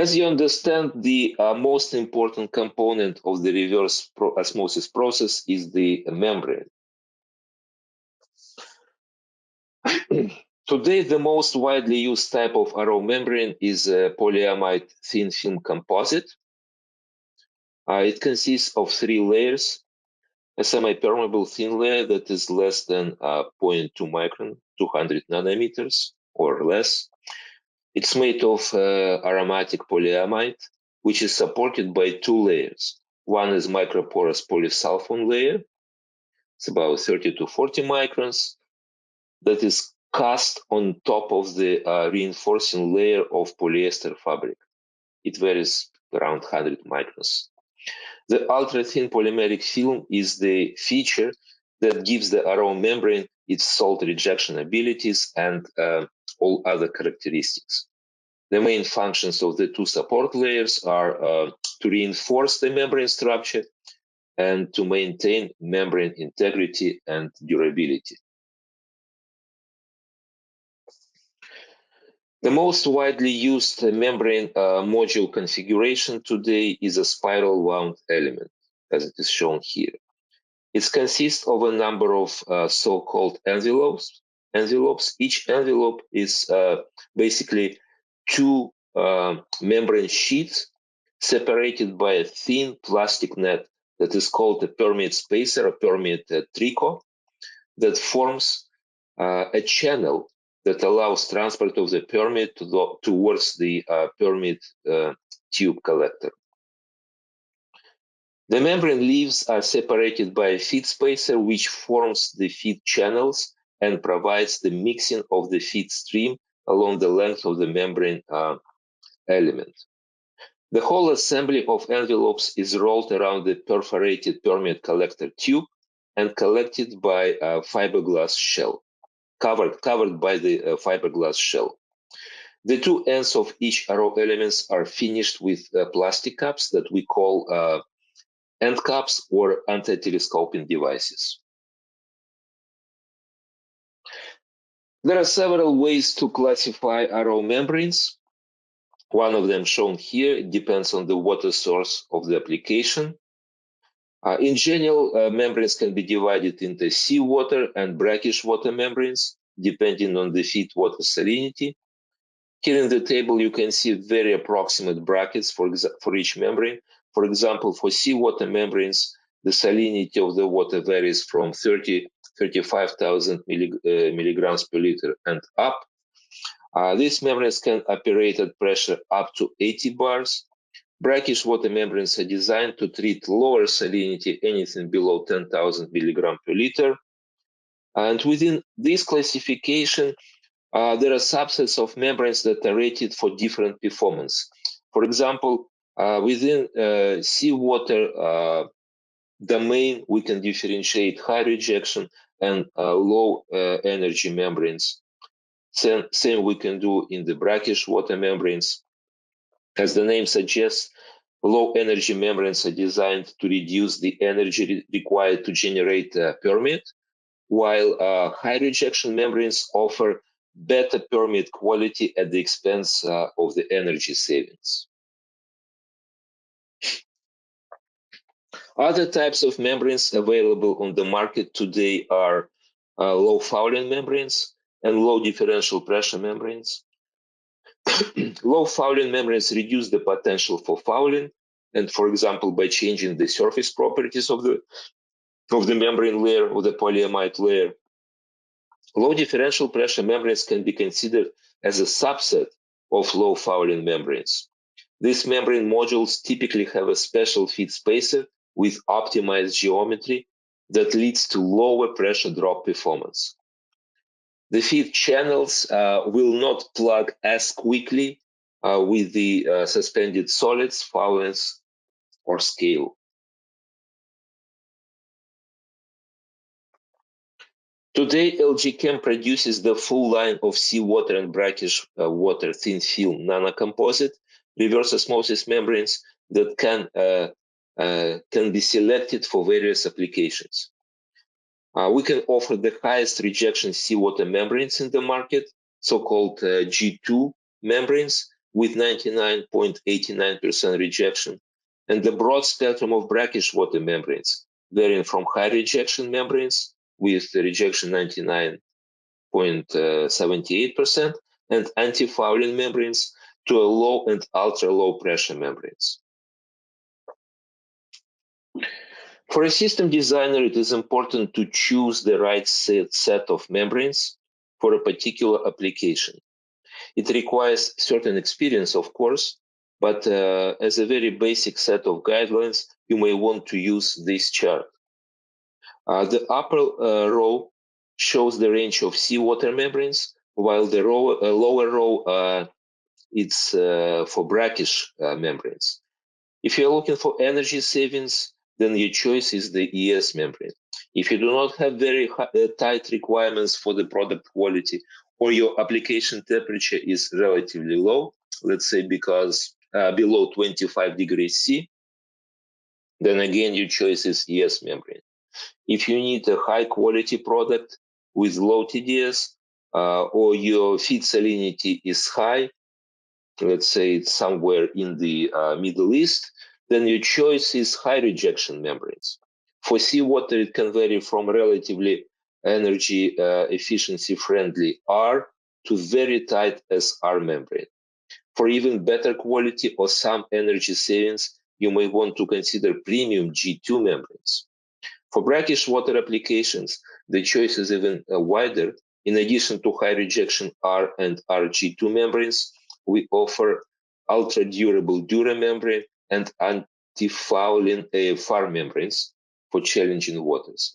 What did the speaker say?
As you understand, the most important component of the reverse osmosis process is the membrane. Today, the most widely used type of RO membrane is a polyamide thin film composite. It consists of 3 layers: a semi-permeable thin layer that is less than 0.2 micron, 200 nanometers or less. It's made of aromatic polyamide, which is supported by 2 layers. One is microporous polysulfone layer. It's about 30 to 40 microns. That is cast on top of the reinforcing layer of polyester fabric. It varies around 100 microns. The ultra-thin polymeric film is the feature that gives the RO membrane its salt rejection abilities and all other characteristics. The main functions of the 2 support layers are to reinforce the membrane structure and to maintain membrane integrity and durability. The most widely used membrane module configuration today is a spiral wound element, as it is shown here. It consists of a number of so-called envelopes. Each envelope is basically 2 membrane sheets separated by a thin plastic net that is called a permeate spacer or permeate tricot that forms a channel that allows transport of the permeate towards the permeate tube collector. The membrane leaves are separated by a feed spacer which forms the feed channels and provides the mixing of the feed stream along the length of the membrane element. The whole assembly of envelopes is rolled around the perforated permeate collector tube and collected by a fiberglass shell, covered by the fiberglass shell. The 2 ends of each RO elements are finished with plastic caps that we call end caps or anti-telescoping devices. There are several ways to classify RO membranes. One of them shown here. It depends on the water source of the application. In general, membranes can be divided into seawater and brackish water membranes, depending on the feed water salinity. Here in the table, you can see very approximate brackets for each membrane. For example, for seawater membranes, the salinity of the water varies from 35,000 milligrams per liter and up. These membranes can operate at pressure up to 80 bars. Brackish water membranes are designed to treat lower salinity, anything below 10,000 milligrams per liter. And within this classification, there are subsets of membranes that are rated for different performance. For example, within seawater domain, we can differentiate high rejection and low energy membranes. Same we can do in the brackish water membranes. As the name suggests, low energy membranes are designed to reduce the energy required to generate permeate, while high rejection membranes offer better permeate quality at the expense of the energy savings. Other types of membranes available on the market today are low fouling membranes and low differential pressure membranes. Low fouling membranes reduce the potential for fouling, and for example, by changing the surface properties of the membrane layer or the polyamide layer. Low differential pressure membranes can be considered as a subset of low fouling membranes. These membrane modules typically have a special feed spacer with optimized geometry that leads to lower pressure drop performance. The feed channels will not plug as quickly with the suspended solids, foulants, or scale. Today, LG Chem produces the full line of seawater and brackish water thin film nanocomposite reverse osmosis membranes that can be selected for various applications. We can offer the highest rejection seawater membranes in the market, so-called G2 membranes, with 99.89% rejection, and the broad spectrum of brackish water membranes, varying from high rejection membranes with rejection 99.78% and anti-fouling membranes to a low and ultra-low pressure membranes. For a system designer, it is important to choose the right set of membranes for a particular application. It requires certain experience, of course, but as a very basic set of guidelines, you may want to use this chart. The upper row shows the range of seawater membranes, while the lower row it's for brackish membranes. If you're looking for energy savings, then your choice is the ES membrane. If you do not have very tight requirements for the product quality, or your application temperature is relatively low, let's say because below 25 degrees C, then again your choice is ES membrane. If you need a high quality product with low TDS, or your feed salinity is high, let's say it's somewhere in the Middle East, then your choice is high rejection membranes. For seawater, it can vary from relatively energy efficiency friendly R to very tight SR membrane. For even better quality or some energy savings, you may want to consider premium G2 membranes. For brackish water applications, the choice is even wider. In addition to high rejection R and RG2 membranes, we offer ultra-durable Dura membrane and anti-fouling AFR membranes for challenging waters.